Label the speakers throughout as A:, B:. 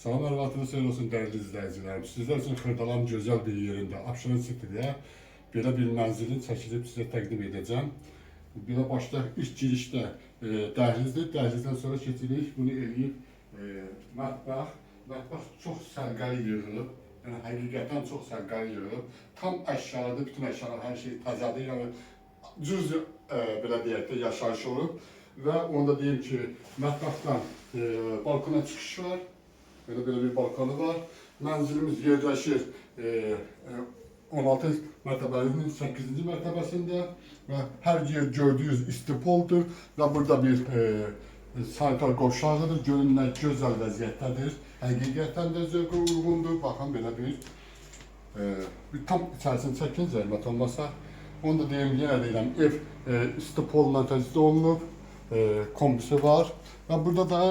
A: Salam əhvalınız xeyir olsun dəyərli izləyicilərim. Sizlər üçün Xırdalan gözəl bir yerində, Abşeron City'də belə bir mənzilin çəkilib sizə təqdim edəcəm. Belə başda ilk girişdə dəhlizdir. Dəhlizdən sonra keçirik. Bunu eləyib mətbəx. Mətbəx çox sərqəli yığılıb. Yəni həqiqətən çox sərqəli yığılıb. Tam əşyalardır, bütün əşyalar, hər şey təzədir. Yəni cüz belə deyək də yaşayış olub. Və onu da deyim ki, mətbəxdən balkona çıxış var. Böyle bir balkonu var. Mənzilimiz yerləşir 16 mərtəbənin 8-ci mərtəbəsində və hər yer gördüyünüz istipoldur və burada bir sanitar qovşağıdır. Görünən gözəl vəziyyətdədir. Həqiqətən də zövqə uyğundur. Baxın belə bir tam içərisini çəkin zəhmət olmasa. Onu da deyim, yenə deyirəm, ev istipolla təzyiq olunub, kombisi var və burada da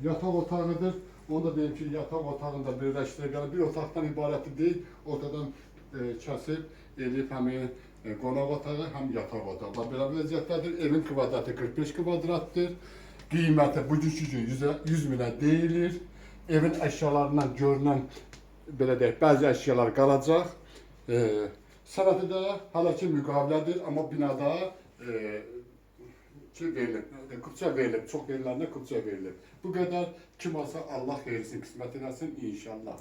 A: yataq otağıdır. Onu da deyim ki, yataq otağında birləşdirib, yəni bir otaqdan ibarəti deyil, ortadan kəsib eləyib həmin qonaq otağı, həm yataq otağı. Belə vəziyyətdədir. Evin kvadratı 45 kvadratdır. Qiyməti bugünkü gün 100 minə deyilir. Evin əşyalarından görünən, belə deyək, bəzi əşyalar qalacaq. Sənədi də hələ ki müqavilədir, amma binada kupça verilib, çox yerlərində kupça verilib. Bu qədər kim olsa Allah xeyirsin, qismət eləsin inşallah.